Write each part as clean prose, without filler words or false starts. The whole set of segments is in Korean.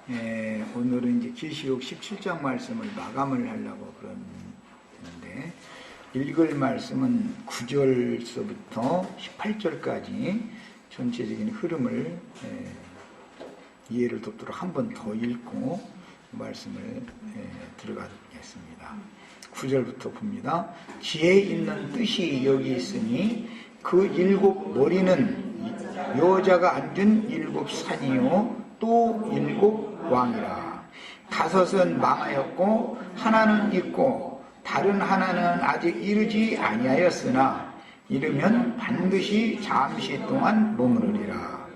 오늘은 이제 계시록 17장 말씀을 마감을 하려고 그러는데, 읽을 말씀은 9절서부터 18절까지 전체적인 흐름을 이해를 돕도록 한 번 더 읽고 말씀을 들어가겠습니다. 9절부터 봅니다. 지혜 있는 뜻이 여기 있으니 그 일곱 머리는 여자가 앉은 일곱 산이요 또 일곱 왕이라. 다섯은 망하였고 하나는 있고 다른 하나는 아직 이르지 아니하였으나 이르면 반드시 잠시 동안 머무르리라.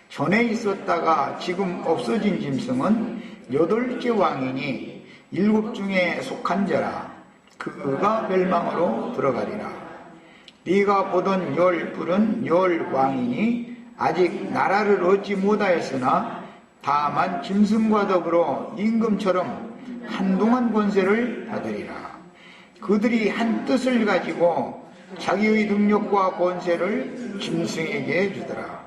전에 있었다가 지금 없어진 짐승은 여덟째 왕이니 일곱 중에 속한 자라. 그가 멸망으로 들어가리라. 네가 보던 열 뿔은 열 왕이니 아직 나라를 얻지 못하였으나 다만 짐승과 더불어 임금처럼 한동안 권세를 받으리라. 그들이 한 뜻을 가지고 자기의 능력과 권세를 짐승에게 주더라.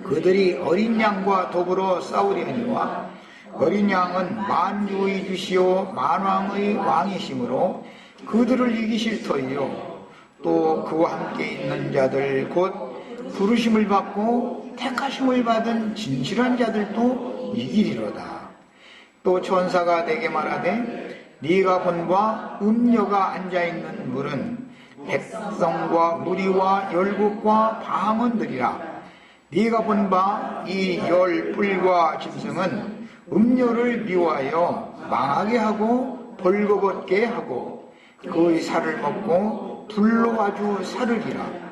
그들이 어린 양과 더불어 싸우려니와 어린 양은 만주의 주시오 만왕의 왕이시므로 그들을 이기실 터이요 또 그와 함께 있는 자들 곧 부르심을 받고 택하심을 받은 진실한 자들도 이기리로다. 또 천사가 내게 말하되 네가 본 바 음녀가 앉아있는 물은 백성과 무리와 열국과 바하몬들이라. 네가 본 바 이 열 뿔과 짐승은 음녀를 미워하여 망하게 하고 벌거벗게 하고 그의 살을 먹고 불로 아주 사르리라.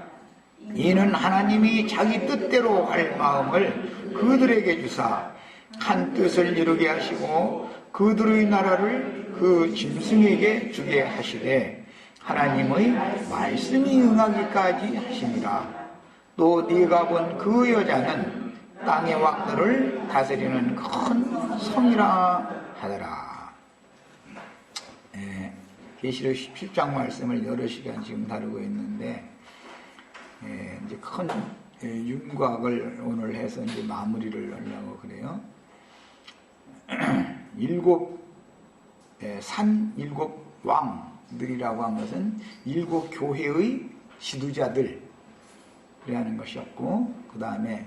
이는 하나님이 자기 뜻대로 할 마음을 그들에게 주사 한 뜻을 이루게 하시고 그들의 나라를 그 짐승에게 주게 하시되 하나님의 말씀이 응하기까지 하시니라. 또 네가 본 그 여자는 땅의 왕들을 다스리는 큰 성이라 하더라. 계시록 17장 말씀을 여러 시간 지금 다루고 있는데 이제 큰 윤곽을 오늘 해서 이제 마무리를 하려고 그래요. 일곱 왕들이라고 한 것은 일곱 교회의 지도자들이라는 것이었고, 그 다음에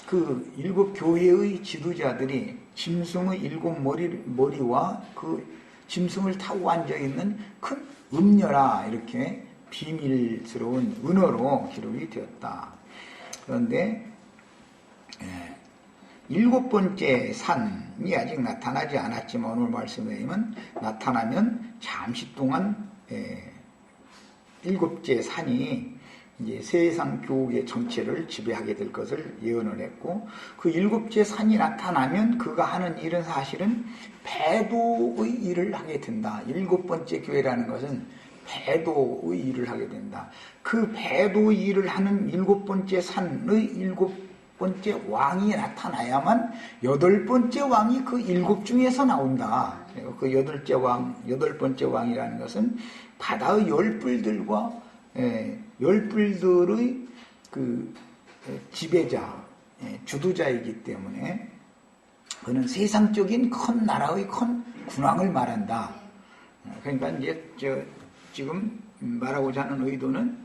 그 일곱 교회의 지도자들이 짐승의 일곱 머리와 그 짐승을 타고 앉아있는 큰 음녀라 이렇게 비밀스러운 은어로 기록이 되었다. 그런데 일곱 번째 산이 아직 나타나지 않았지만 오늘 말씀에 의하면 나타나면 잠시 동안 일곱째 산이 이제 세상 교육의 전체를 지배하게 될 것을 예언을 했고, 그 일곱째 산이 나타나면 그가 하는 일은 사실은 배도의 일을 하게 된다. 일곱 번째 교회라는 것은 배도의 일을 하게 된다. 그 배도의 일을 하는 일곱 번째 산의 일곱 번째 왕이 나타나야만 여덟 번째 왕이 그 일곱 중에서 나온다. 그 여덟 번째 왕이라는 것은 바다의 열뿔들과 열뿔들의 그 지배자, 주도자이기 때문에 그는 세상적인 큰 나라의 큰 군왕을 말한다. 그러니까 이제 지금 말하고자 하는 의도는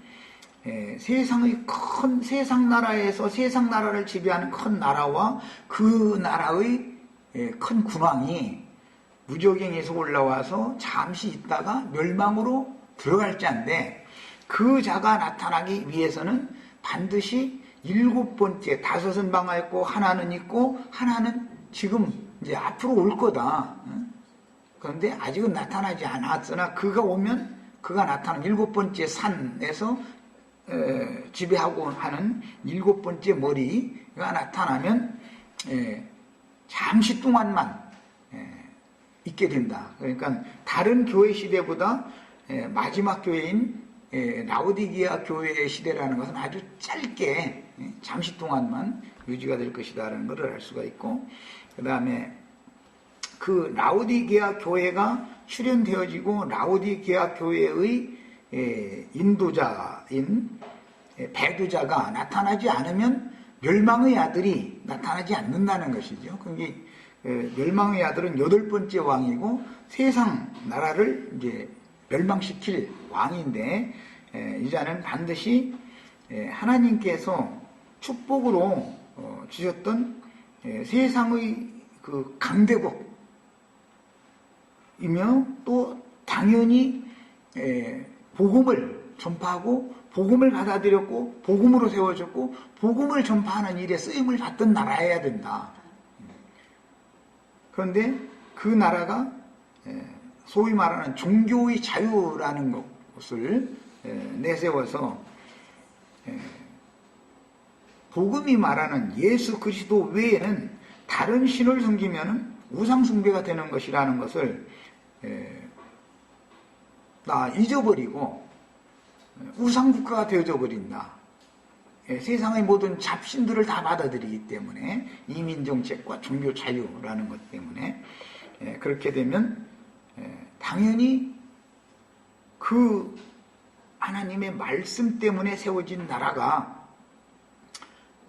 세상 나라에서 세상 나라를 지배하는 큰 나라와 그 나라의 큰 군왕이 무저갱에서 올라와서 잠시 있다가 멸망으로 들어갈 자인데, 그 자가 나타나기 위해서는 반드시 일곱 번째, 다섯은 망하였고 하나는 있고 하나는 지금 이제 앞으로 올 거다. 그런데 아직은 나타나지 않았으나 그가 오면 그가 나타난 일곱 번째 산에서 지배하고 하는 일곱 번째 머리가 나타나면 잠시 동안만 있게 된다. 그러니까 다른 교회 시대보다 마지막 교회인 라오디게아 교회의 시대라는 것은 아주 짧게 잠시 동안만 유지가 될 것이다라는 것을 알 수가 있고, 그 다음에 그 라오디게아 교회가 출현되어지고 라오디게아 교회의 인도자인 배두자가 나타나지 않으면 멸망의 아들이 나타나지 않는다는 것이죠. 그게 멸망의 아들은 8번째 왕이고 세상 나라를 이제 멸망시킬 왕인데, 이 자는 반드시 하나님께서 축복으로 주셨던 세상의 그 강대국이며, 또 당연히 복음을 전파하고 복음을 받아들였고 복음으로 세워졌고 복음을 전파하는 일에 쓰임을 받던 나라여야 된다. 그런데 그 나라가 소위 말하는 종교의 자유라는 것을 내세워서 복음이 말하는 예수 그리스도 외에는 다른 신을 섬기면 우상숭배가 되는 것이라는 것을 다 잊어버리고 우상국가가 되어져 버린다. 세상의 모든 잡신들을 다 받아들이기 때문에, 이민정책과 종교 자유라는 것 때문에 그렇게 되면 당연히 그 하나님의 말씀 때문에 세워진 나라가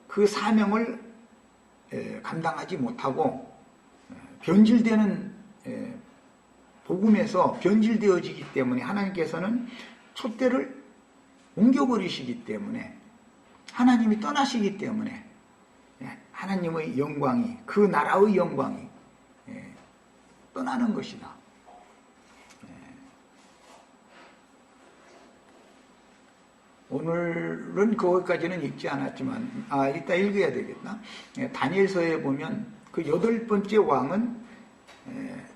그 사명을 감당하지 못하고 변질되는 복음에서 변질되어지기 때문에 하나님께서는 촛대를 옮겨버리시기 때문에, 하나님이 떠나시기 때문에 하나님의 영광이, 그 나라의 영광이 떠나는 것이다. 오늘은 거기까지는 읽지 않았지만 이따 읽어야 되겠다. 다니엘서에 보면 그 8번째 왕은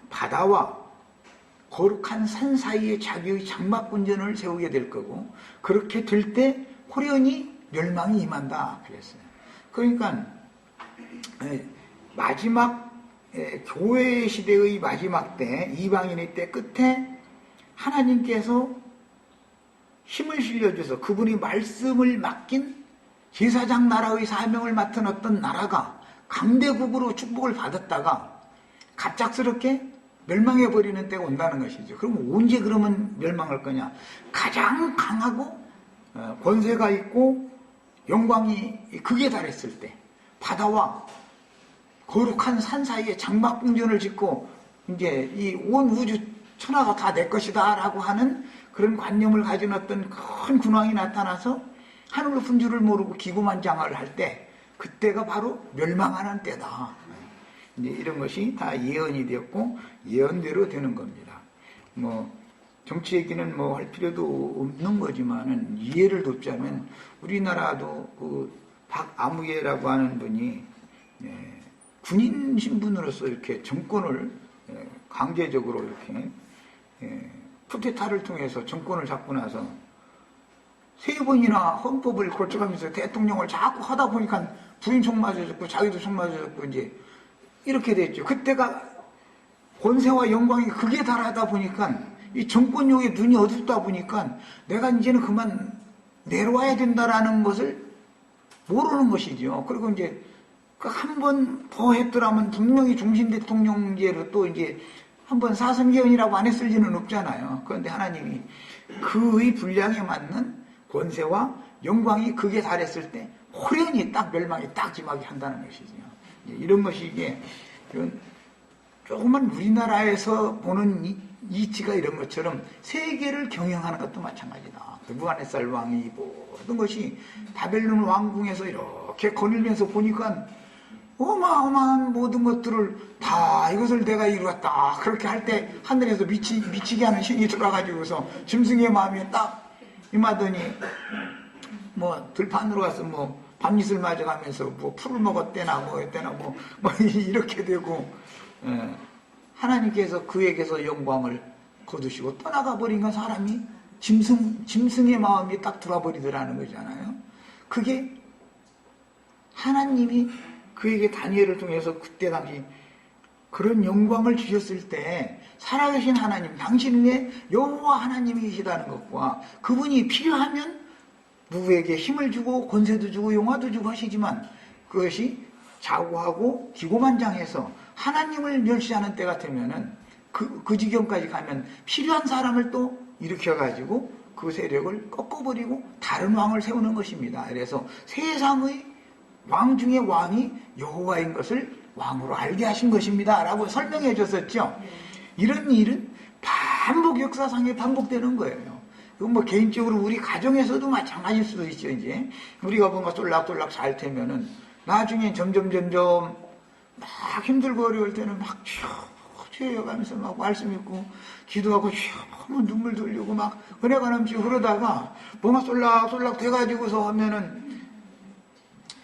바다와 거룩한 산 사이에 자기의 장막군전을 세우게 될 거고, 그렇게 될 때 호련히 멸망이 임한다 그랬어요. 그러니까 마지막 교회 시대의 마지막 때, 이방인의 때 끝에 하나님께서 힘을 실려줘서 그분이 말씀을 맡긴 제사장 나라의 사명을 맡은 어떤 나라가 강대국으로 축복을 받았다가 갑작스럽게 멸망해버리는 때가 온다는 것이죠. 그럼 언제 그러면 멸망할 거냐? 가장 강하고 권세가 있고 영광이 극에 달했을 때, 바다와 거룩한 산 사이에 장막궁전을 짓고 이제 이 온 우주 천하가 다 내 것이다 라고 하는 그런 관념을 가진 어떤 큰 군왕이 나타나서 하늘 높은 줄을 모르고 기고만장을 할 때, 그때가 바로 멸망하는 때다. 이제 이런 것이 다 예언이 되었고 예언대로 되는 겁니다. 뭐 정치 얘기는 뭐 할 필요도 없는 거지만은 이해를 돕자면, 우리나라도 그 박아무개라고 하는 분이 군인 신분으로서 이렇게 정권을 강제적으로 이렇게 쿠데타를 통해서 정권을 잡고 나서 3번이나 헌법을 고쳐가면서 대통령을 자꾸 하다 보니까 부인 총 맞아졌고 자기도 총 맞아졌고 이제 이렇게 됐죠. 그때가 권세와 영광이 극에 달하다 보니까 이 정권욕에 눈이 어둡다 보니까 내가 이제는 그만 내려와야 된다라는 것을 모르는 것이죠. 그리고 이제 한 번 더 했더라면 분명히 종신 대통령제로 또 이제 한번 사선개헌이라고 안 했을 리는 없잖아요. 그런데 하나님이 그의 분량에 맞는 권세와 영광이 극에 달했을 때 호련히 딱 멸망이 딱 임하게 한다는 것이죠. 이런 것이 이게 조금만 우리나라에서 보는 이치가 이런 것처럼 세계를 경영하는 것도 마찬가지다. 느부갓네살 왕이 모든 것이 바벨론 왕궁에서 이렇게 거닐면서 보니까 어마어마한 모든 것들을 다 이것을 내가 이루었다. 그렇게 할 때 하늘에서 미치게 하는 신이 들어가지고서 짐승의 마음이 딱 임하더니 뭐 들판으로 가서 뭐 밤이슬 맞아가면서 뭐 풀을 먹었대나 뭐 했대나 뭐 이렇게 되고, 하나님께서 그에게서 영광을 거두시고 떠나가 버린 건 사람이 짐승의 마음이 딱 들어버리더라는 거잖아요. 그게 하나님이 그에게 다니엘을 통해서 그때 당시 그런 영광을 주셨을 때 살아계신 하나님, 당신의 여호와 하나님이 계시다는 것과 그분이 필요하면 누구에게 힘을 주고 권세도 주고 용화도 주고 하시지만 그것이 자고하고 기고만장해서 하나님을 멸시하는 때가 되면은 그 지경까지 가면 필요한 사람을 또 일으켜가지고 그 세력을 꺾어버리고 다른 왕을 세우는 것입니다. 그래서 세상의 왕 중에 왕이 여호와인 것을 왕으로 알게 하신 것입니다 라고 설명해 줬었죠. 이런 일은 반복, 역사상에 반복되는 거예요. 그건 뭐 개인적으로 우리 가정에서도 마찬가지일 수도 있죠. 이제 우리가 뭔가 똘락똘락 잘 되면은 나중에 점점 막 힘들고 어려울 때는 막 죄어가면서 막 말씀 읽고 기도하고 너무 눈물 돌리고 막 은혜가 넘치고 그러다가 뭔가 쏠락쏠락 돼가지고서 하면은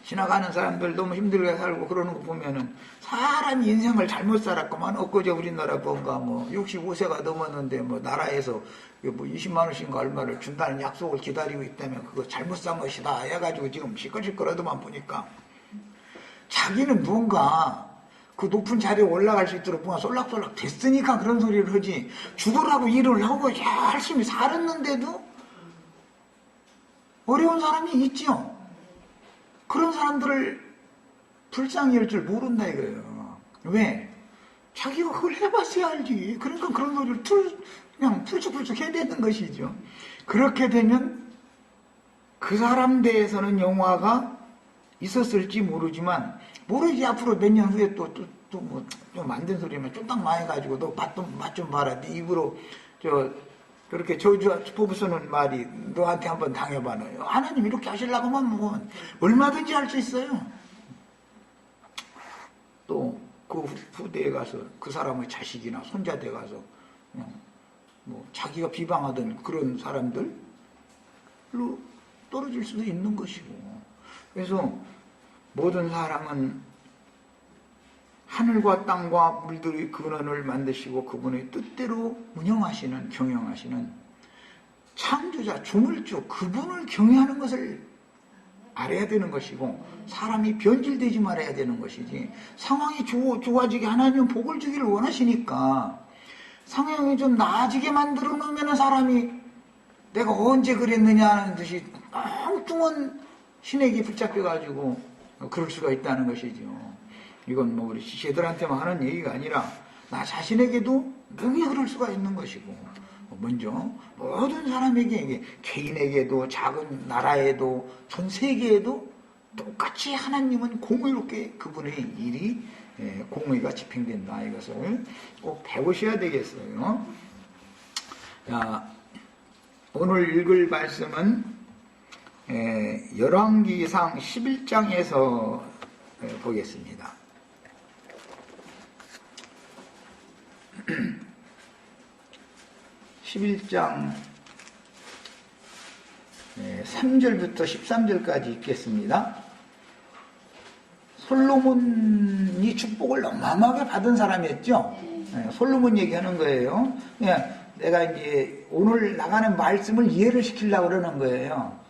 지나가는 사람들 너무 힘들게 살고 그러는 거 보면은 사람이 인생을 잘못 살았구만. 엊그제 우리나라 뭔가 뭐 65세가 넘었는데 뭐 나라에서 뭐 20만 원씩인가 얼마를 준다는 약속을 기다리고 있다면 그거 잘못 산 것이다 해가지고 지금 시끌시끌하더만 보니까 자기는 뭔가 그 높은 자리에 올라갈 수 있도록 뭔가 쏠락쏠락 됐으니까 그런 소리를 하지 죽으라고 일을 하고 열심히 살았는데도 어려운 사람이 있죠. 그런 사람들을 불쌍히 할 줄 모른다 이거예요. 왜? 자기가 그걸 해봤어야 알지. 그러니까 그런 소리를 그냥 풀쩍풀쩍 해대는 것이죠. 그렇게 되면 그 사람 대해서는 영화가 있었을지 모르지만 모르지 앞으로 몇 년 후에 또 뭐 좀 만든 소리면 쫄딱 망해가지고 너 맛 좀 봐라. 네 입으로 그렇게 저주 뽑으서는 말이 너한테 한번 당해봐. 너 하나님 이렇게 하시려고만 뭐 얼마든지 할 수 있어요. 또 그 후대에 가서 그 사람의 자식이나 손자대 가서 그냥 뭐 자기가 비방하던 그런 사람들로 떨어질 수도 있는 것이고. 그래서 모든 사람은 하늘과 땅과 물들의 근원을 만드시고 그분의 뜻대로 운영하시는, 경영하시는 창조자, 조물주, 그분을 경외하는 것을 알아야 되는 것이고 사람이 변질되지 말아야 되는 것이지. 상황이 좋아지게 하나님은 복을 주기를 원하시니까 상황이 좀 나아지게 만들어 놓으면 사람이 내가 언제 그랬느냐 하는 듯이 엉뚱한 신에게 붙잡혀가지고 그럴 수가 있다는 것이죠. 이건 뭐 우리 시제들한테만 하는 얘기가 아니라 나 자신에게도 능히 그럴 수가 있는 것이고, 먼저 모든 사람에게, 개인에게도 작은 나라에도 전 세계에도 똑같이 하나님은 공의롭게 그분의 일이 공의가 집행된다. 이것을 꼭 배우셔야 되겠어요. 자, 오늘 읽을 말씀은 열왕기상 11장에서 보겠습니다. 11장 3절부터 13절까지 읽겠습니다. 솔로몬이 축복을 어마어마하게 받은 사람이었죠. 솔로몬 얘기하는 거예요. 내가 이제 오늘 나가는 말씀을 이해를 시키려고 그러는 거예요.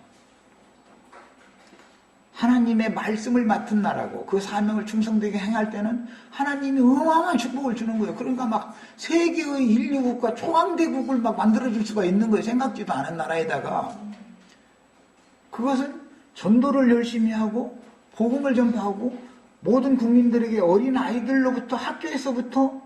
하나님의 말씀을 맡은 나라고 그 사명을 충성되게 행할 때는 하나님이 어마어마한 축복을 주는 거예요. 그러니까 막 세계의 인류국가 초강대국을 막 만들어줄 수가 있는 거예요. 생각지도 않은 나라에다가. 그것은 전도를 열심히 하고 복음을 전파하고 모든 국민들에게 어린 아이들로부터 학교에서부터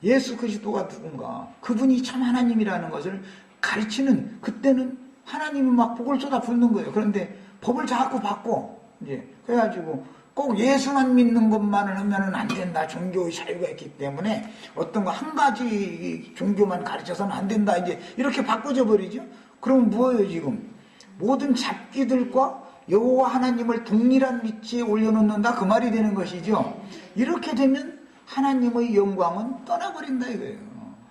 예수 그리스도가 누군가, 그분이 참 하나님이라는 것을 가르치는, 그때는 하나님이 막 복을 쏟아붓는 거예요. 그런데 법을 자꾸 바꿔. 이제 그래가지고 꼭 예수만 믿는 것만을 하면은 안 된다. 종교의 자유가 있기 때문에 어떤 거 한 가지 종교만 가르쳐서는 안 된다. 이제 이렇게 바꿔져 버리죠. 그럼 뭐예요 지금? 모든 잡기들과 여호와 하나님을 동일한 위치에 올려놓는다. 그 말이 되는 것이죠. 이렇게 되면 하나님의 영광은 떠나버린다 이거예요.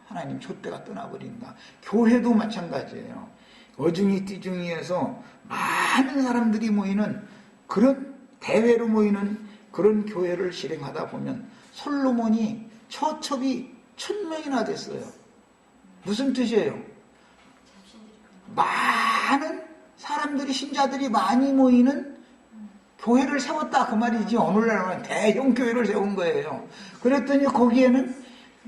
하나님 촛대가 떠나버린다. 교회도 마찬가지예요. 어중이 띠중이에서 많은 사람들이 모이는 그런 대회로 모이는 그런 교회를 실행하다 보면 솔로몬이 처첩이 1000명이나 됐어요. 무슨 뜻이에요? 많은 사람들이, 신자들이 많이 모이는 교회를 세웠다 그 말이지. 오늘날은 대형 교회를 세운 거예요. 그랬더니 거기에는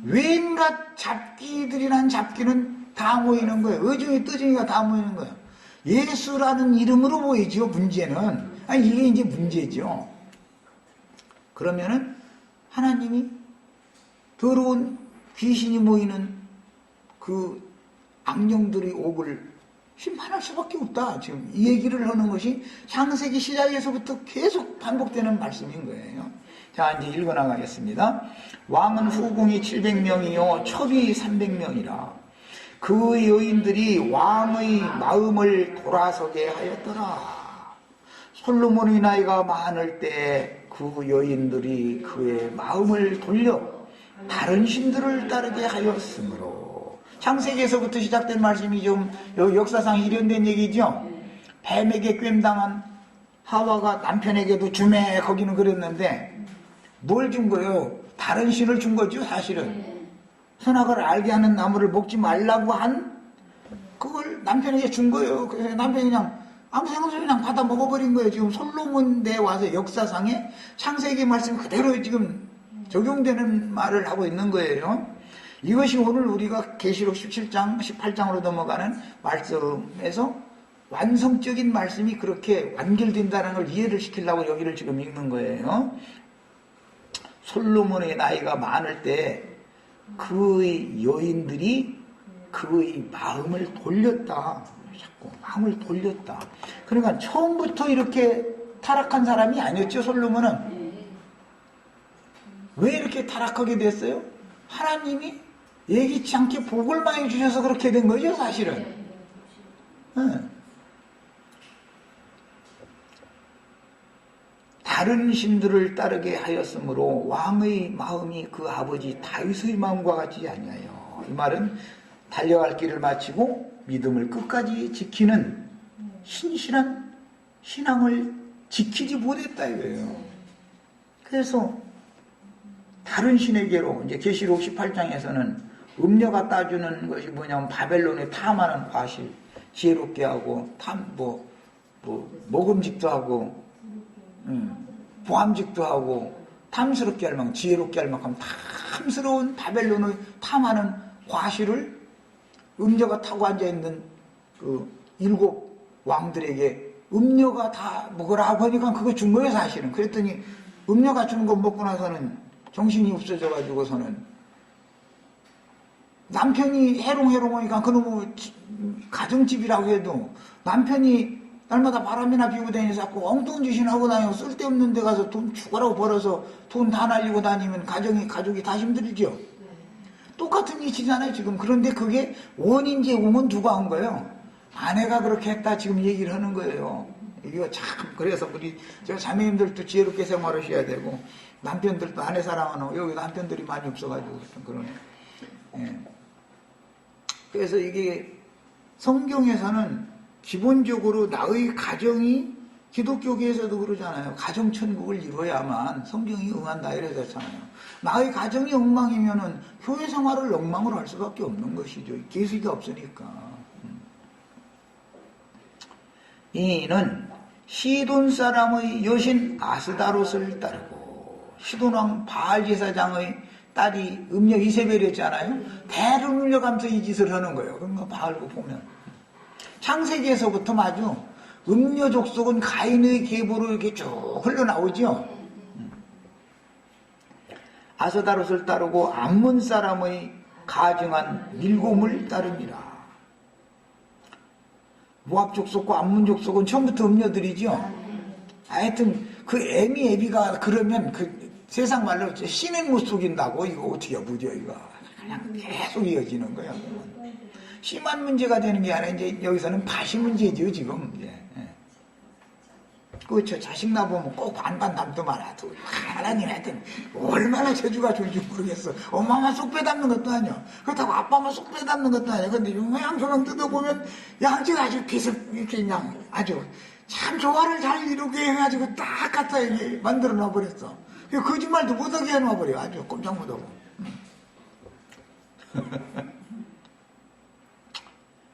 웬갖 잡기들이란 잡기는 다 모이는 거예요. 의중이 뜨중이가 다 모이는 거예요. 예수라는 이름으로 모이죠. 문제는 이게 이제 문제죠. 그러면은 하나님이 더러운 귀신이 모이는 그 악령들의 옥을 심판할 수밖에 없다. 지금 이 얘기를 하는 것이 창세기 시작에서부터 계속 반복되는 말씀인 거예요. 자, 이제 읽어나가겠습니다. 왕은 후궁이 700명이요 첩이 300명이라. 그 여인들이 왕의 마음을 돌아서게 하였더라. 솔로몬의 나이가 많을 때 그 여인들이 그의 마음을 돌려 다른 신들을 따르게 하였으므로. 창세기에서부터 시작된 말씀이 좀 역사상 일련된 얘기죠. 뱀에게 꿰임당한 하와가 남편에게도 주매 거기는 그랬는데 뭘 준 거예요? 다른 신을 준 거죠, 사실은. 선악을 알게 하는 나무를 먹지 말라고 한 그걸 남편에게 준 거예요. 그래서 남편이 그냥 아무 생각 없이 그냥 받아 먹어버린 거예요. 지금 솔로몬대에 와서 역사상에 창세기 말씀 그대로 지금 적용되는 말을 하고 있는 거예요. 이것이 오늘 우리가 계시록 17장, 18장으로 넘어가는 말씀에서 완성적인 말씀이 그렇게 완결된다는 걸 이해를 시키려고 여기를 지금 읽는 거예요. 솔로몬의 나이가 많을 때 그의 여인들이 그의 마음을 돌렸다. 자꾸 마음을 돌렸다. 그러니까 처음부터 이렇게 타락한 사람이 아니었죠, 솔로몬은. 왜 이렇게 타락하게 됐어요? 하나님이 예기치 않게 복을 많이 주셔서 그렇게 된 거죠, 사실은. 다른 신들을 따르게 하였으므로 왕의 마음이 그 아버지 다윗의 마음과 같지 아니하여. 이 말은 달려갈 길을 마치고 믿음을 끝까지 지키는 신실한 신앙을 지키지 못했다 이거예요. 그래서 다른 신에게로 이제 계시록 18장에서는 음녀가 따주는 것이 뭐냐면 바벨론에 탐하는 과실, 지혜롭게 하고 먹음직도 하고 보암직도 하고 탐스럽게 할 만큼 지혜롭게 할 만큼 탐스러운 바벨론의 탐하는 과실을 음녀가 타고 앉아있는 그 7 왕들에게 음녀가 다 먹으라고 하니까 그거 준 거예요, 사실은. 그랬더니 음녀가 주는 거 먹고 나서는 정신이 없어져가지고서는 남편이 해롱해롱하니까 그놈의 가정집이라고 해도 남편이 날마다 바람이나 피우고 다니면서 자꾸 엉뚱한 짓이나 하고 다니고 쓸데없는 데 가서 돈 죽어라고 벌어서 돈 다 날리고 다니면 가족이 다 힘들죠. 똑같은 짓이잖아요, 지금. 그런데 그게 원인 제공은 누가 한 거예요? 아내가 그렇게 했다 지금 얘기를 하는 거예요. 이거 참, 그래서 우리 저 자매님들도 지혜롭게 생활하셔야 되고, 남편들도 아내 사랑하는, 여기 남편들이 많이 없어가지고 그러네. 예. 그래서 이게 성경에서는 기본적으로 나의 가정이 기독교계에서도 그러잖아요. 가정천국을 이루어야만 성경이 응한다 이래서잖아요. 나의 가정이 엉망이면은 교회 생활을 엉망으로 할 수밖에 없는 것이죠. 계시가 없으니까. 이는 시돈 사람의 여신 아스다롯을 따르고 시돈왕 바알제사장의 딸이 음녀 이세벨이었잖아요. 대를 물려가면서 이 짓을 하는 거예요. 그런 거 바알고 보면 창세기에서부터 아주 음녀 족속은 가인의 계보로 이렇게 쭉 흘러나오죠. 아스다롯을 따르고 암몬 사람의 가증한 밀곰을 따릅니다. 모압 족속과 암몬 족속은 처음부터 음녀들이죠. 하여튼 그 애비가 그러면 그 세상 말로 신은 못 속인다고 이거 어떻게 보죠 이거. 그냥 계속 이어지는 거예요. 심한 문제가 되는 게 아니라 이제 여기서는 파시 문제죠 지금. 그렇죠. 자식 낳아보면 꼭 반반 남도 많아도 하나님 하여튼 얼마나 저주가 좋은지 모르겠어. 엄마만 쏙 빼닮는 것도 아니야. 그렇다고 아빠만 쏙 빼닮는 것도 아니야. 근데 양초랑 뜯어보면 양쪽 아주 비슷 이렇게 그냥 아주 참 조화를 잘 이루게 해가지고 딱 갖다 이렇게 만들어 놔버렸어. 거짓말도 못하게 해놔버려. 아주 꼼짝 못하고.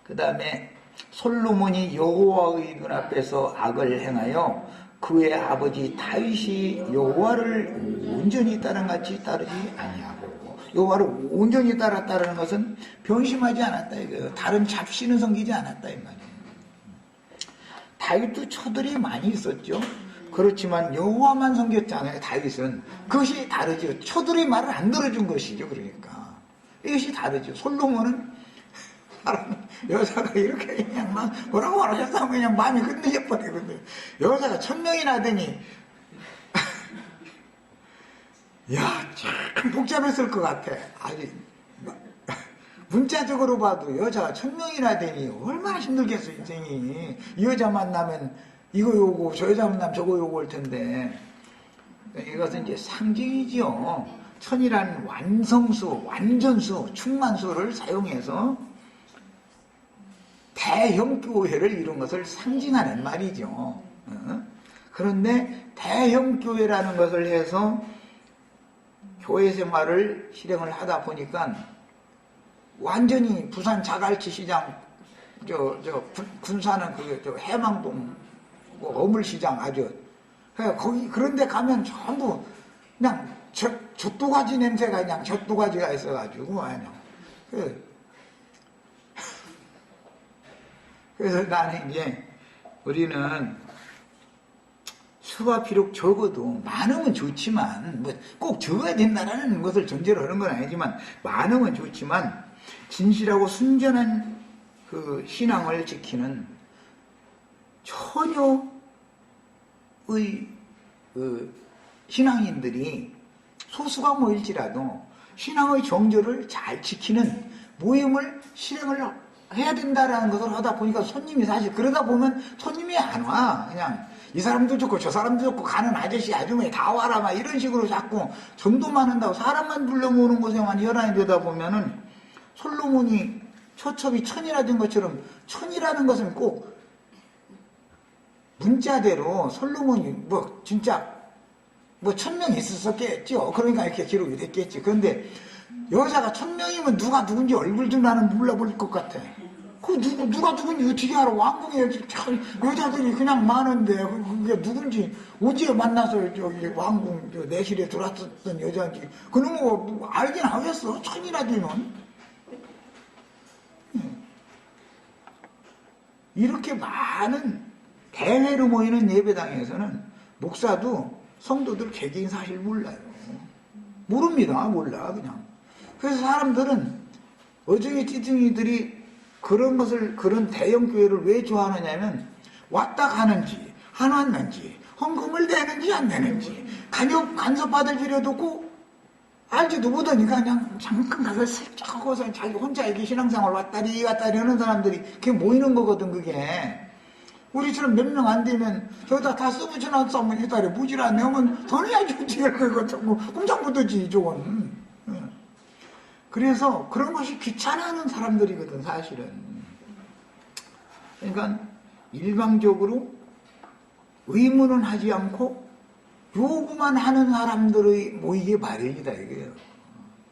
그 다음에 솔로몬이 여호와의 눈앞에서 악을 행하여 그의 아버지 다윗이 여호와를 온전히 따른같이 따르지 아니하고. 여호와를 온전히 따랐다는 것은 변심하지 않았다 이거예요. 다른 잡신을 섬기지 않았다 이 말이에요. 다윗도 처들이 많이 있었죠. 그렇지만 여호와만 섬겼잖아요. 다윗은. 그것이 다르죠. 처들의 말을 안 들어준 것이죠. 그러니까 이것이 다르죠. 솔로몬은 사람, 여자가 이렇게 그냥 막 뭐라고 말하셨다면 그냥 마음이 흔들려 버리거든요. 여자가 1000명이나 되니, 야, 참 복잡했을 것 같아. 아주, 문자적으로 봐도 여자가 1000명이나 되니 얼마나 힘들겠어, 인생이. 이 여자 만나면 이거 요구, 저 여자 만나면 저거 요구 할 텐데. 이것은 이제 상징이지요. 천이라는 완성수, 완전수, 충만수를 사용해서 대형교회를 이룬 것을 상징하는 말이죠. 그런데 대형교회라는 것을 해서 교회 생활을 실행을 하다 보니까 완전히 부산 자갈치 시장, 군사는 해망동 어물시장 아주. 거기, 그런데 가면 전부 그냥 젖도가지 냄새가 그냥 젖도가지가 있어가지고, 그냥. 그래서 나는 이제 우리는 수가 비록 적어도 많으면 좋지만, 뭐 꼭 적어야 된다는 것을 전제로 하는 건 아니지만, 많으면 좋지만, 진실하고 순전한 그 신앙을 지키는 처녀의 그 신앙인들이 소수가 모일지라도 신앙의 정조를 잘 지키는 모임을 실행을 해야 된다라는 것을 하다 보니까 손님이 사실 그러다 보면 손님이 안 와. 그냥 이 사람도 좋고 저 사람도 좋고 가는 아저씨 아주머니 다 와라 막 이런 식으로 자꾸 전도만 한다고 사람만 불러모으는 것에만 혈안이 되다 보면은 솔로몬이 처첩이 천이라 된 것처럼 천이라는 것은 꼭 문자대로 솔로몬이 뭐 진짜 뭐 1000명 있었겠죠. 그러니까 이렇게 기록이 됐겠지. 그런데 여자가 1000명이면 누가 누군지 얼굴 좀 나는 몰라볼 것 같아. 그 누가 누군지 어떻게 알아? 왕궁에 여자들이 그냥 많은데 그게 누군지 어제 만나서 저기 왕궁 내실에 들어왔었던 여자인지 그놈 뭐 알긴 하겠어. 천이나 되면. 이렇게 많은 대회로 모이는 예배당에서는 목사도 성도들 개개인 사실 몰라요. 모릅니다. 몰라 그냥. 그래서 사람들은 어중이 찌증이들이 그런 것을 그런 대형 교회를 왜 좋아하느냐면 왔다 가는지 안 왔는지 헌금을 내는지 안 내는지 간섭 받을 필요도 없고 알지도 못하니까 그냥 잠깐 가서 슬쩍 하고서 자기 혼자 이렇게 신앙생활 왔다리 갔다리 하는 사람들이 그게 모이는 거거든. 그게 우리처럼 몇 명 안 되면 저기다 다 써붙여놨으면 이달에 무지를 안 내면 더 내야지 어떻게 할 거야. 꼼짝부터지 저건. 그래서 그런 것이 귀찮아하는 사람들이거든 사실은. 그러니까 일방적으로 의문은 하지 않고 요구만 하는 사람들의 모이게 마련이다 이거예요.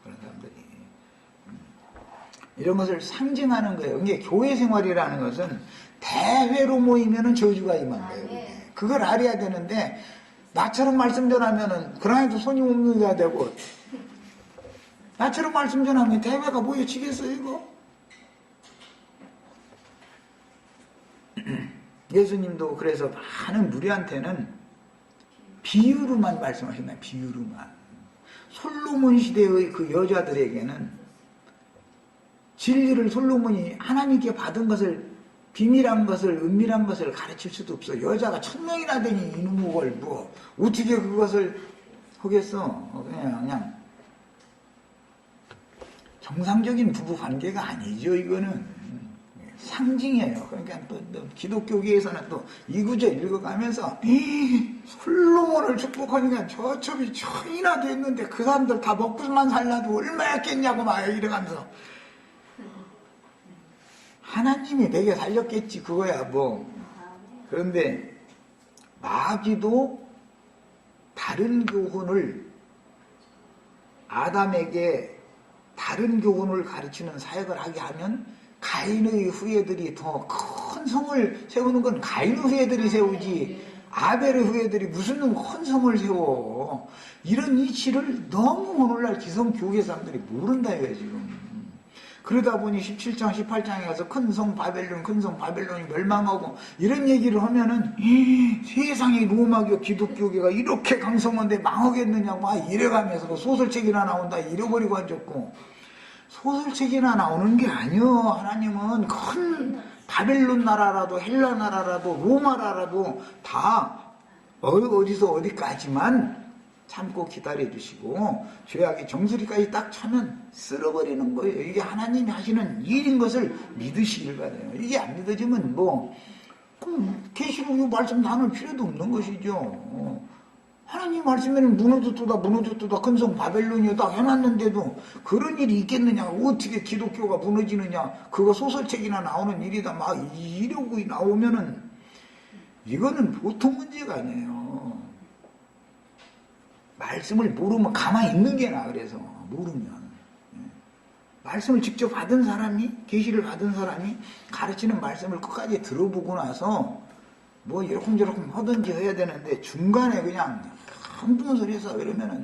그런 사람들이. 이런 것을 상징하는 거예요. 이게 교회 생활이라는 것은 대회로 모이면은 저주가 임한 거예요. 그걸 알아야 되는데 나처럼 말씀 전하면은 그러나도 손님 없는 데가 되고 나처럼 말씀 전하면 대회가 모여지겠어요 이거? 예수님도 그래서 많은 무리한테는 비유로만 말씀하셨나요? 비유로만. 솔로몬 시대의 그 여자들에게는 진리를 솔로몬이 하나님께 받은 것을 비밀한 것을 은밀한 것을 가르칠 수도 없어. 여자가 1000명이나 되니 이놈의 걸 뭐 어떻게 그것을 하겠어. 그냥 정상적인 부부 관계가 아니죠. 이거는 상징이에요. 그러니까 또 기독교계에서는 또 이 구절 읽어가면서 솔로몬을 축복하니까 저첩이 천이나 됐는데 그 사람들 다 먹고만 살라도 얼마였겠냐고 막 이래가면서 하나님이 내게 살렸겠지 그거야 뭐. 그런데 마귀도 다른 교훈을 아담에게 다른 교훈을 가르치는 사역을 하게 하면 가인의 후예들이 더 큰 성을 세우는 건 가인의 후예들이 세우지 아벨의 후예들이 무슨 큰 성을 세워. 이런 이치를 너무 오늘날 기성교계 사람들이 모른다 이거야 지금. 그러다 보니 17장 18장에 가서 큰 성 바벨론이 멸망하고 이런 얘기를 하면은 세상에 로마교 기독교계가 이렇게 강성한데 망하겠느냐고 막 이래가면서 소설책이나 나온다 잃어버리고 앉았고 소설책이나 나오는 게 아니요. 하나님은 큰 바벨론 나라라도 헬라 나라라도 로마 나라라도 다 어디서 어디까지만 참고 기다려주시고 죄악의 정수리까지 딱 차면 쓸어버리는 거예요. 이게 하나님이 하시는 일인 것을 믿으시길 바라요. 이게 안 믿어지면 계시록 말씀 나눌 필요도 없는 것이죠. 하나님 말씀에는 무너졌다 큰성 바벨론이다 해놨는데도 그런 일이 있겠느냐, 어떻게 기독교가 무너지느냐, 그거 소설책이나 나오는 일이다 막 이러고 나오면은 이거는 보통 문제가 아니에요. 말씀을 모르면 가만히 있는 게 나아. 그래서 모르면 말씀을 직접 받은 사람이, 계시를 받은 사람이 가르치는 말씀을 끝까지 들어보고 나서 뭐 이러쿵저러쿵 하든지 해야 되는데 중간에 그냥 한두 소리 해서 이러면은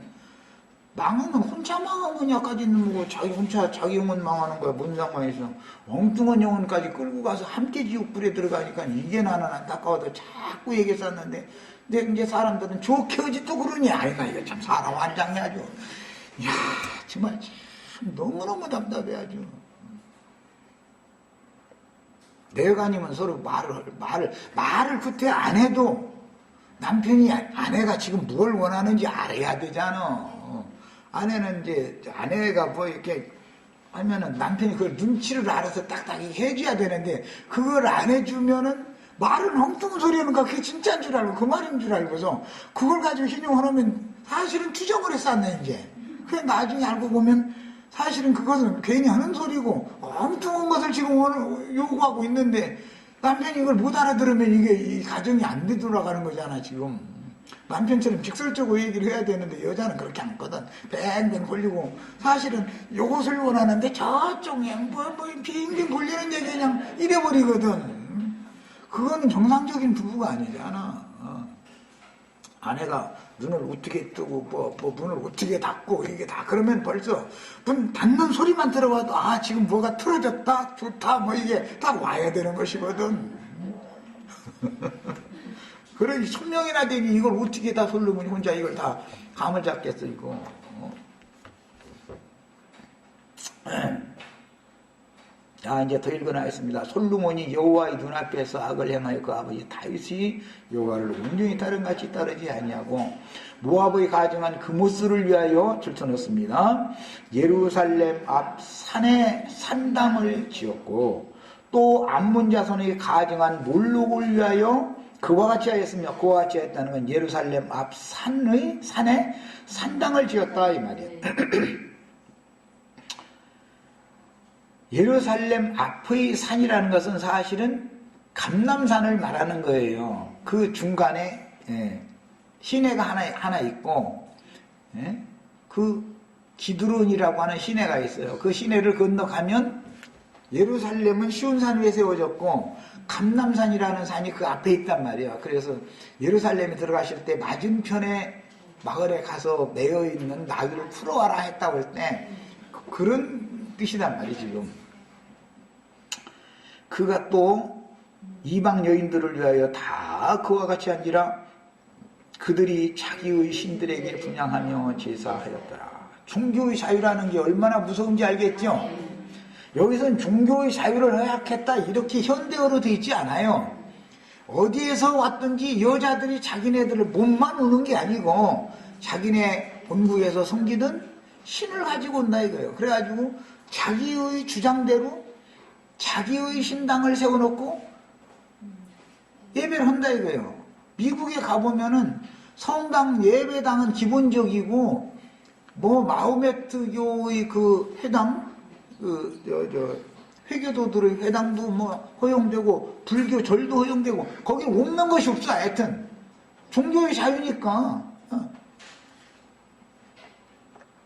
망하면 혼자 망하느냐까지는 뭐 자기 영혼 망하는 거야. 뭔 상관에서 엉뚱한 영혼까지 끌고 가서 함께 지옥불에 들어가니까 이게 나는 안타까워서 자꾸 얘기했었는데 근데 이제 사람들은 좋게 어찌 또 그러니? 아이가 이거 참 사람 환장해 아주. 이야 정말 참 너무너무 답답해 아주. 내가아니면 서로 말을 그때 안 해도 남편이 아내가 지금 뭘 원하는지 알아야 되잖아. 아내는 이제 아내가 뭐 이렇게 하면은 남편이 그걸 눈치를 알아서 딱딱히 해줘야 되는데 그걸 안 해주면은 말은 엉뚱한 소리 하는 거 그게 진짜인 줄 알고 그 말인 줄 알고서 그걸 가지고 신용하면 사실은 투정을 했었네 이제. 그래 나중에 알고 보면 사실은 그것은 괜히 하는 소리고 엉뚱한 것을 지금 요구하고 있는데 남편이 이걸 못 알아들으면 이게 이 가정이 안 되돌아가는 거잖아 지금. 남편처럼 직설적으로 얘기를 해야 되는데 여자는 그렇게 안 했거든. 뱅뱅 걸리고 사실은 요것을 원하는데 저쪽에 빙빙 걸리는 얘기 그냥 이래버리거든. 그거는 정상적인 부부가 아니잖아. 아내가 눈을 어떻게 뜨고 뭐 문을 어떻게 닫고 이게 다 그러면 벌써 문 닫는 소리만 들어봐도 아 지금 뭐가 틀어졌다 좋다 뭐 이게 딱 와야 되는 것이거든. 그러니 1000명이나 되니 이걸 어떻게 다 솔로몬이 혼자 이걸 다 감을 잡겠어 이거. 자 이제 더 읽어나겠습니다. 솔로몬이 여호와의 눈앞에서 악을 행하여 그 아버지 다윗이 여호와를 온전히 따름같이 따르지 아니하고 모압의 가증한 그모스를 위하여 들쳐놓습니다. 예루살렘 앞 산에 산당을 지었고 또 암몬 자손의 가증한 몰록을 위하여 그와 같이 하였으며 그와 같이 했다는 건 예루살렘 앞 산에 산당을 지었다 이 말이에요. 예루살렘 앞의 산이라는 것은 사실은 감람산을 말하는 거예요. 그 중간에 시내가 하나 있고 그 기드론이라고 하는 시내가 있어요. 그 시내를 건너가면 예루살렘은 시온산 위에 세워졌고 감람산이라는 산이 그 앞에 있단 말이에요. 그래서 예루살렘에 들어가실 때 맞은편에 마을에 가서 매여있는 나귀를 풀어와라 했다고 할 때 그런 뜻이단 말이에요 지금. 그가 또 이방 여인들을 위하여 다 그와 같이 한지라 그들이 자기의 신들에게 분향하며 제사하였더라. 종교의 자유라는 게 얼마나 무서운지 알겠죠? 여기서는 종교의 자유를 허약했다 이렇게 현대어로 되어 있지 않아요. 어디에서 왔든지 여자들이 자기네들을 몸만 오는 게 아니고 자기네 본국에서 섬기던 신을 가지고 온다 이거예요. 그래가지고 자기의 주장대로 자기의 신당을 세워놓고 예배를 한다 이거예요. 미국에 가보면은 성당 예배당은 기본적이고 뭐 마호메트교의 그 회당 회교도들의 회당도 뭐 허용되고 불교 절도 허용되고 거기 없는 것이 없어. 하여튼 종교의 자유니까.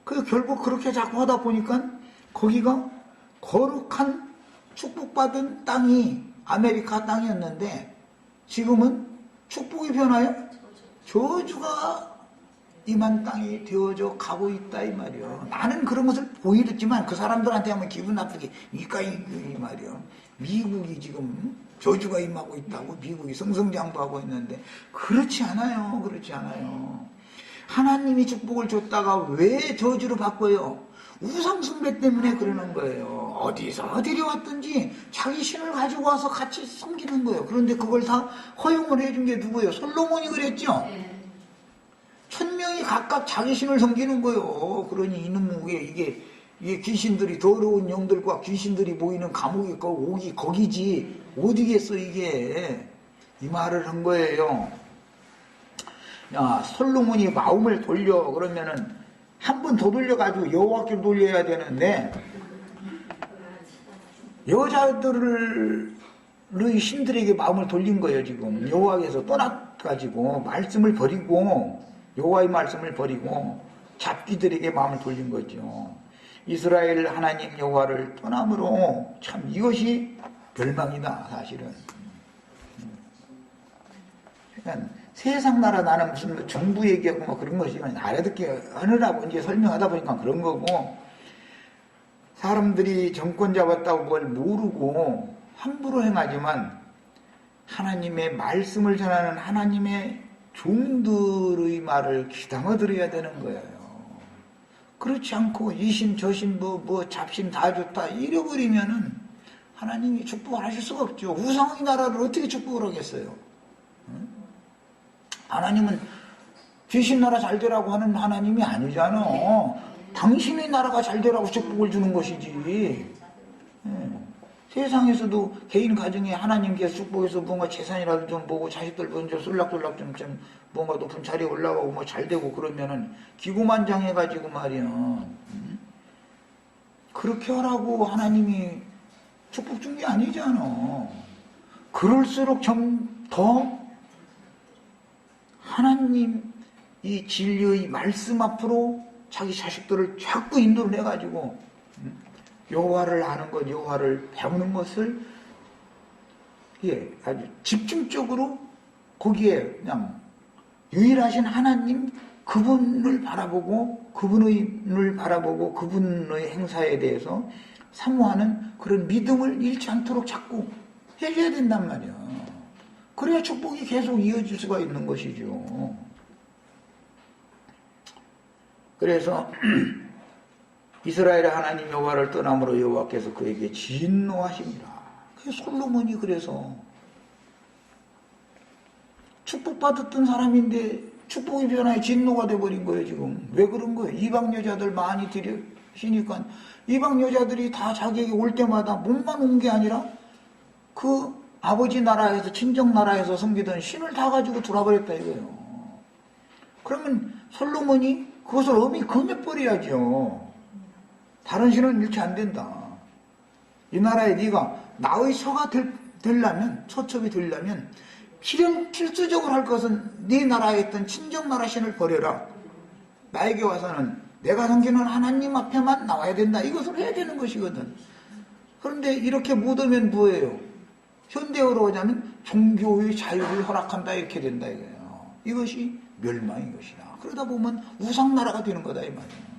그 결국 그렇게 자꾸 하다 보니까 거기가 거룩한 축복받은 땅이 아메리카 땅이었는데 지금은 축복이 변하여 저주가 임한 땅이 되어져 가고 있다 이 말이요. 나는 그런 것을 보이랬지만 그 사람들한테 하면 기분 나쁘게 이 말이요. 미국이 지금 저주가 임하고 있다고 미국이 승승장구하고 있는데 그렇지 않아요. 그렇지 않아요. 하나님이 축복을 줬다가 왜 저주로 바꿔요? 우상숭배 때문에 그러는 거예요. 어디서 데려왔든지 자기 신을 가지고 와서 같이 섬기는 거예요. 그런데 그걸 다 허용을 해준 게 누구예요? 솔로몬이 그랬죠? 1000명이 각각 자기 신을 섬기는 거예요. 그러니 이놈의 이게 귀신들이, 더러운 영들과 귀신들이 모이는 감옥이 거기지 어디겠어 이게. 이 말을 한 거예요. 야, 솔로몬이 마음을 돌려 그러면은 한 번 더 돌려가지고 여호와께로 돌려야 되는데, 여자들의 신들에게 마음을 돌린 거예요. 지금 여호와께서 떠나가지고 말씀을 버리고, 여호와의 말씀을 버리고 잡귀들에게 마음을 돌린 거죠. 이스라엘 하나님 여호와를 떠남으로 참 이것이 멸망이다 사실은. 그러니까 세상 나라, 나는 무슨 정부 얘기하고 뭐 그런 것이 알아듣게 하느라고 이제 설명하다 보니까 그런 거고, 사람들이 정권 잡았다고 뭘 모르고 함부로 행하지만 하나님의 말씀을 전하는 하나님의 종들의 말을 귀담아 들어야 되는 거예요. 그렇지 않고 이신 저신 뭐 잡신 다 좋다 잃어버리면은 하나님이 축복을 하실 수가 없죠. 우상의 나라를 어떻게 축복을 하겠어요? 하나님은 귀신 나라 잘 되라고 하는 하나님이 아니잖아. 당신의 나라가 잘 되라고 축복을 주는 것이지. 세상에서도 개인 가정에 하나님께서 축복해서 뭔가 재산이라도 좀 보고 자식들 먼저 쏠락쏠락 좀 뭔가 높은 자리에 올라가고 뭐 잘 되고 그러면은 기고만장해가지고 말이야. 그렇게 하라고 하나님이 축복 준 게 아니잖아. 그럴수록 좀 더 하나님 이 진리의 말씀 앞으로 자기 자식들을 자꾸 인도를 해가지고 여호와를 아는 것, 여호와를 배우는 것을 아주 집중적으로 거기에 그냥 유일하신 하나님 그분을 바라보고 그분의 행사에 대해서 사모하는 그런 믿음을 잃지 않도록 자꾸 해줘야 된단 말이야. 그래야 축복이 계속 이어질 수가 있는 것이죠. 그래서 이스라엘의 하나님 여호와를 떠남으로 여호와께서 그에게 진노하십니다. 솔로몬이 그래서 축복받았던 사람인데 축복이 변하여 진노가 돼버린 거예요. 지금 왜 그런 거예요? 이방 여자들 많이 들이시니까 이방 여자들이 다 자기에게 올 때마다 몸만 온 게 아니라 그 아버지 나라에서 친정 나라에서 섬기던 신을 다 가지고 돌아버렸다 이거예요. 그러면 솔로몬이 그것을 엄히 금해버려야죠. 다른 신은 일치 안 된다. 이 나라에 네가 나의 서가 되려면, 서첩이 되려면 필수적으로 할 것은 네 나라에 있던 친정 나라 신을 버려라. 나에게 와서는 내가 섬기는 하나님 앞에만 나와야 된다. 이것을 해야 되는 것이거든. 그런데 이렇게 못하면 뭐예요? 현대어로 하자면 종교의 자유를 허락한다 이렇게 된다 이거예요. 이것이 멸망인 것이다. 그러다 보면 우상나라가 되는 거다 이 말이에요.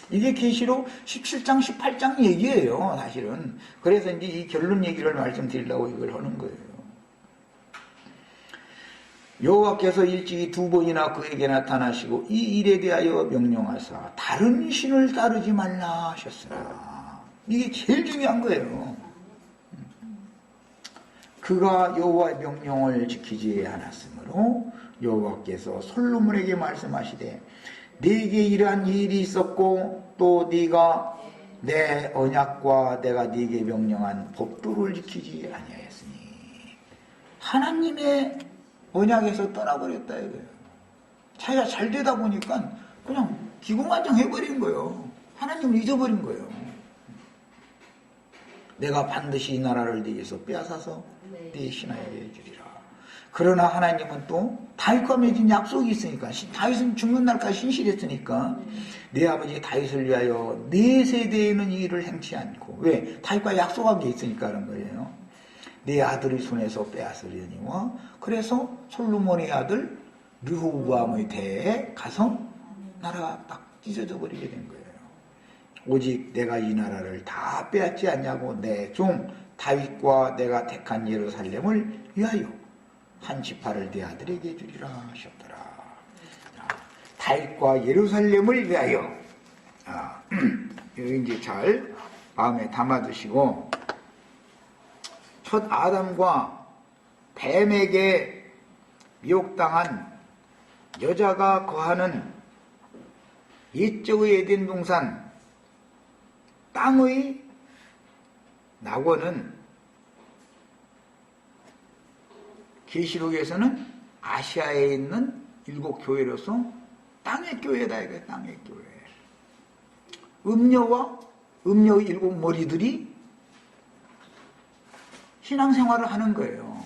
이게 계시록 17장 18장 얘기예요 사실은. 그래서 이제 이 결론 얘기를 말씀드리려고 이걸 하는 거예요. 여호와께서 일찍이 2번이나 그에게 나타나시고 이 일에 대하여 명령하사 다른 신을 따르지 말라 하셨으나, 이게 제일 중요한 거예요. 그가 여호와의 명령을 지키지 않았으므로 여호와께서 솔로몬에게 말씀하시되 네게 이러한 일이 있었고 또 네가 내 언약과 내가 네게 명령한 법도를 지키지 아니하였으니, 하나님의 언약에서 떠나버렸다 이거예요. 자기가 잘 되다 보니까 그냥 기고만장해버린 거예요. 하나님을 잊어버린 거예요. 내가 반드시 이 나라를 네게서 빼앗아서 네 신하에게 주리라. 그러나 하나님은 또 다윗과 맺은 약속이 있으니까, 다윗은 죽는 날까지 신실했으니까 내 아버지 다윗을 위하여 네 세대에는 이 일을 행치 않고, 왜? 다윗과 약속한 게 있으니까 그런 거예요. 내 아들의 손에서 빼앗으려니와. 그래서 솔로몬의 아들 르호보암의 대에 가서 나라가 딱 찢어져 버리게 된 거예요. 오직 내가 이 나라를 다 빼앗지 않냐고 내 종 다윗과 내가 택한 예루살렘을 위하여 한 지파를 네 아들에게 주리라 하셨더라. 다윗과 예루살렘을 위하여. 여기 이제 잘 마음에 담아두시고, 첫 아담과 뱀에게 미혹당한 여자가 거하는 옛적의 에덴 동산 땅의 낙원은 계시록에서는 아시아에 있는 7교회로서 땅의 교회다 이거예요. 땅의 교회. 음녀와 음녀의 7머리들이 신앙생활을 하는 거예요.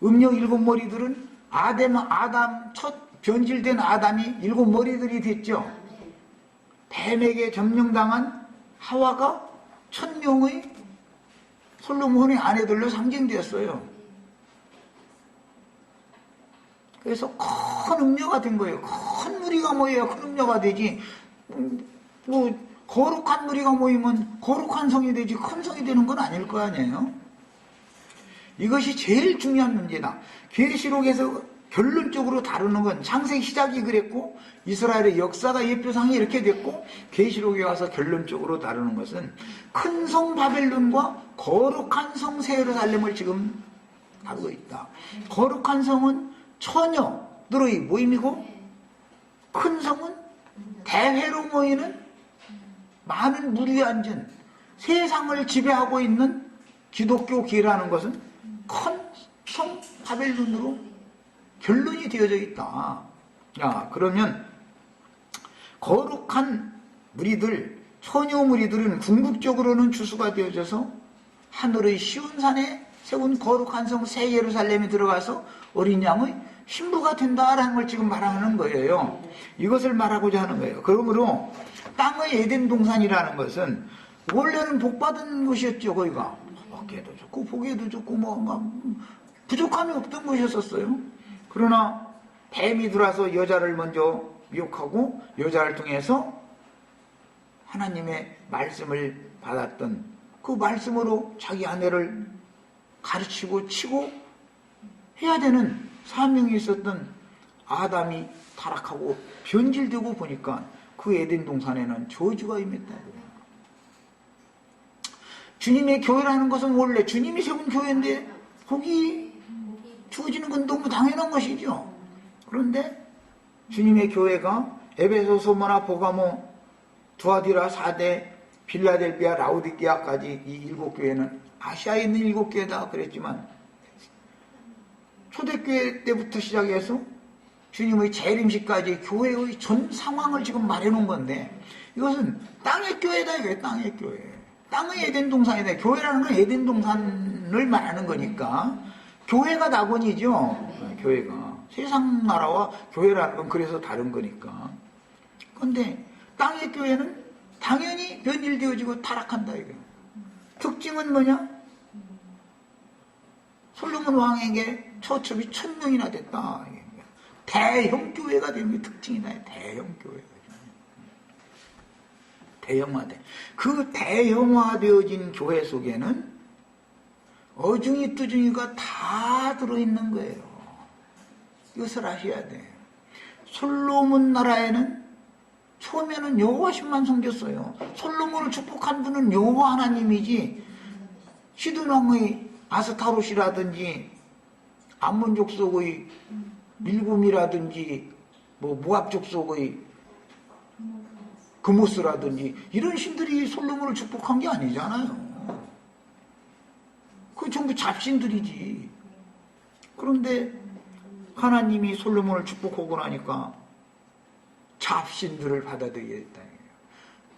음녀 7머리들은 아담 첫 변질된 아담이 7머리들이 됐죠. 뱀에게 점령당한 하와가 1000명의 솔로몬의 아내들로 상징되었어요. 그래서 큰 음녀가 된 거예요. 큰 무리가 모여야 큰 음녀가 되지. 거룩한 무리가 모이면 거룩한 성이 되지 큰 성이 되는 건 아닐 거 아니에요. 이것이 제일 중요한 문제다. 계시록에서 결론적으로 다루는 건 창세기 시작이 그랬고 이스라엘의 역사가 예표상이 이렇게 됐고 계시록에 와서 결론적으로 다루는 것은 큰 성 바벨론과 거룩한 성 새 예루살렘을 지금 다루고 있다. 거룩한 성은 처녀들의 모임이고 큰 성은 대회로 모이는 많은 무리에 앉은 세상을 지배하고 있는 기독교계라는 것은 큰 성 바벨론으로 결론이 되어져 있다. 그러면 거룩한 무리들, 처녀 무리들은 궁극적으로는 주수가 되어져서 하늘의 시온산에 세운 거룩한 성 새 예루살렘에 들어가서 어린 양의 신부가 된다라는 걸 지금 말하는 거예요. 이것을 말하고자 하는 거예요. 그러므로 땅의 에덴 동산이라는 것은 원래는 복받은 곳이었죠. 거기가 먹기에도 좋고 보기에도 좋고 부족함이 없던 곳이었어요. 그러나 뱀이 들어와서 여자를 먼저 미혹하고 여자를 통해서 하나님의 말씀을 받았던 그 말씀으로 자기 아내를 가르치고 치고 해야 되는 사명이 있었던 아담이 타락하고 변질되고 보니까 그 에덴 동산에는 저주가 임했다고요. 주님의 교회라는 것은 원래 주님이 세운 교회인데 거기 주어지는 건 너무 당연한 것이죠. 그런데 주님의 교회가 에베소, 소모나, 보가모, 두아디라, 사대, 빌라델비아, 라우디게아까지 이 7교회는 아시아에 있는 7교회다 그랬지만 초대교회 때부터 시작해서 주님의 재림식까지 교회의 전 상황을 지금 말해놓은 건데 이것은 땅의 교회다 이거예요. 땅의 교회. 땅의 에덴 동산이다. 교회라는 건 에덴 동산을 말하는 거니까 교회가 낙원이죠. 교회가. 세상 나라와 교회라는 건 그래서 다른 거니까. 그런데 땅의 교회는 당연히 변질되어지고 타락한다 이거예요. 특징은 뭐냐? 솔로몬 왕에게 처첩이 1000명이나 됐다. 대형 교회가 되는 게 특징이다. 대형 교회가. 대형화돼. 그 대형화되어진 교회 속에는 어중이 뜨중이가 다 들어있는 거예요. 이것을 아셔야 돼. 솔로몬 나라에는 처음에는 여호와신만 섬겼어요. 솔로몬을 축복한 분은 여호와 하나님이지 시드왕의 아스타롯이라든지 암몬 족속의 밀곰이라든지 모압 족속의 그모스라든지 이런 신들이 솔로몬을 축복한 게 아니잖아요. 그 전부 잡신들이지. 그런데 하나님이 솔로몬을 축복하고 나니까 잡신들을 받아들이겠다.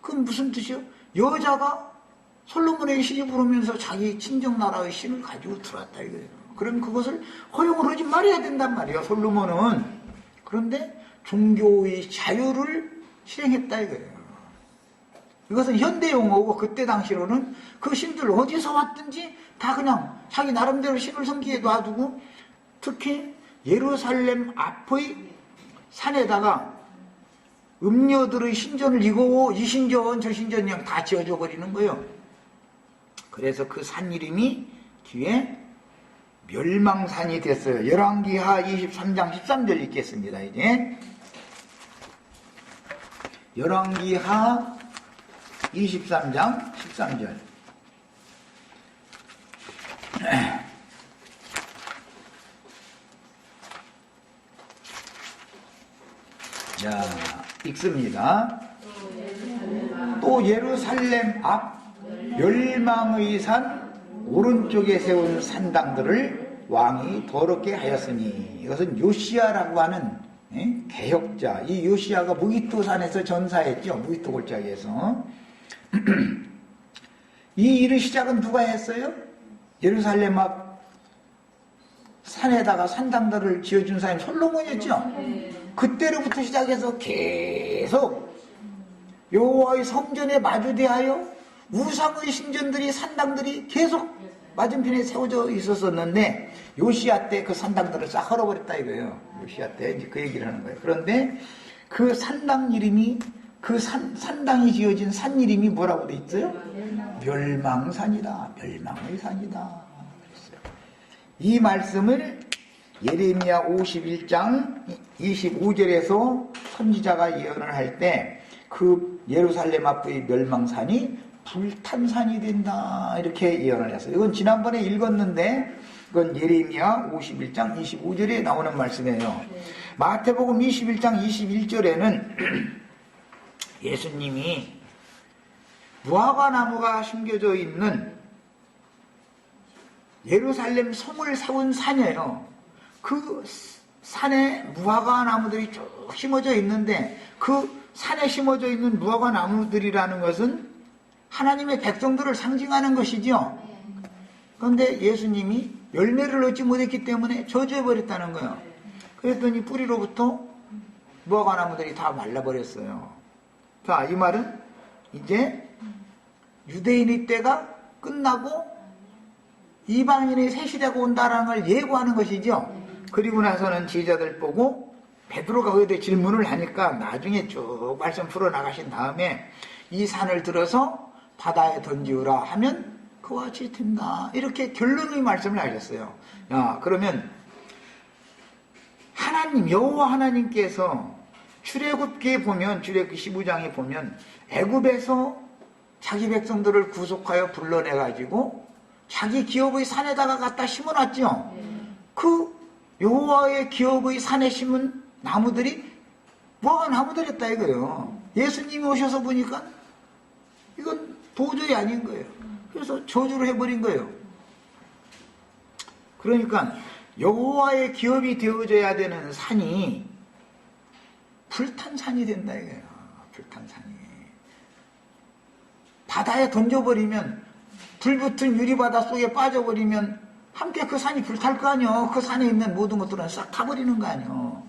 그건 무슨 뜻이요? 여자가 솔로몬에게 시집을 오면서 자기 친정 나라의 신을 가지고 들어왔다 이거예요. 그럼 그것을 허용을 하지 말아야 된단 말이에요. 솔로몬은. 그런데 종교의 자유를 실행했다 이거예요. 이것은 현대 용어고 그때 당시로는 그 신들 어디서 왔든지 다 그냥 자기 나름대로 신을 섬기에 놔두고 특히 예루살렘 앞의 산에다가 음녀들의 신전을 이거 이 신전 저 신전 그냥 다 지어줘 버리는 거예요. 그래서 그 산 이름이 뒤에 멸망산이 됐어요. 열왕기하 23장 13절 읽겠습니다. 이제 열왕기하 23장 13절. 자, 읽습니다. 또 예루살렘 앞 멸망의 산 오른쪽에 세운 산당들을 왕이 더럽게 하였으니, 이것은 요시야라고 하는 개혁자, 이 요시야가 무기토 산에서 전사했죠. 무기토 골짜기에서. 이 일의 시작은 누가 했어요? 예루살렘 앞 산에다가 산당들을 지어준 사람이 솔로몬이었죠. 그때로부터 시작해서 계속 여호와의 성전에 마주대하여 우상의 신전들이, 산당들이 계속 맞은편에 세워져 있었었는데, 요시야 때 그 산당들을 싹 헐어버렸다 이거예요. 요시야 때 이제 그 얘기를 하는 거예요. 그런데 그 산당 이름이, 그 산당이 지어진 산 이름이 뭐라고 돼 있어요? 멸망산이다. 멸망의 산이다. 그랬어요. 이 말씀을 예레미야 51장 25절에서 선지자가 예언을 할 때 그 예루살렘 앞의 멸망산이 불탄산이 된다 이렇게 예언을 했어요. 이건 지난번에 읽었는데 이건 예레미야 51장 25절에 나오는 말씀이에요. 마태복음 21장 21절에는 예수님이 무화과나무가 심겨져 있는 예루살렘 성을 세운 산이에요. 그 산에 무화과 나무들이 쭉 심어져 있는데, 그 산에 심어져 있는 무화과 나무들이라는 것은 하나님의 백성들을 상징하는 것이죠. 그런데 예수님이 열매를 얻지 못했기 때문에 저주해버렸다는 거예요. 그랬더니 뿌리로부터 무화과 나무들이 다 말라버렸어요. 자, 이 말은 이제 유대인의 때가 끝나고 이방인의 새 시대가 온다라는 걸 예고하는 것이죠. 그리고 나서는 제자들 보고 베드로가 거기에 대해 질문을 하니까 나중에 쭉 말씀 풀어나가신 다음에 이 산을 들어서 바다에 던지우라 하면 그와 같이 된다. 이렇게 결론의 말씀을 하셨어요. 야, 그러면 하나님, 여호와 하나님께서 출애굽기에 보면, 출애굽기 15장에 보면 애굽에서 자기 백성들을 구속하여 불러내가지고 자기 기업의 산에다가 갖다 심어놨죠. 그 여호와의 기업의 산에 심은 나무들이 무화과 나무들이었다 이거예요. 예수님이 오셔서 보니까 이건 도저히 아닌 거예요. 그래서 저주를 해버린 거예요. 그러니까 여호와의 기업이 되어져야 되는 산이 불탄산이 된다 이거예요. 불탄산이. 바다에 던져버리면, 불붙은 유리바다 속에 빠져버리면 함께 그 산이 불탈 거 아니요. 그 산에 있는 모든 것들은 싹 타버리는 거 아니요.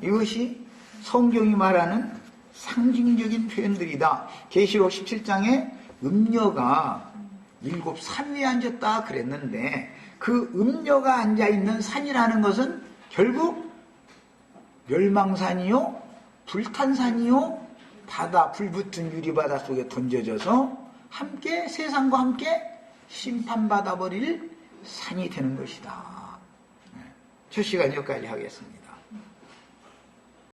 이것이 성경이 말하는 상징적인 표현들이다. 계시록 17장에 음녀가 7산 위에 앉았다 그랬는데, 그 음녀가 앉아있는 산이라는 것은 결국 멸망산이요, 불탄산이요, 바다, 불붙은 유리바다 속에 던져져서 함께, 세상과 함께 심판받아 버릴 산이 되는 것이다. 첫 시간 여기까지 하겠습니다.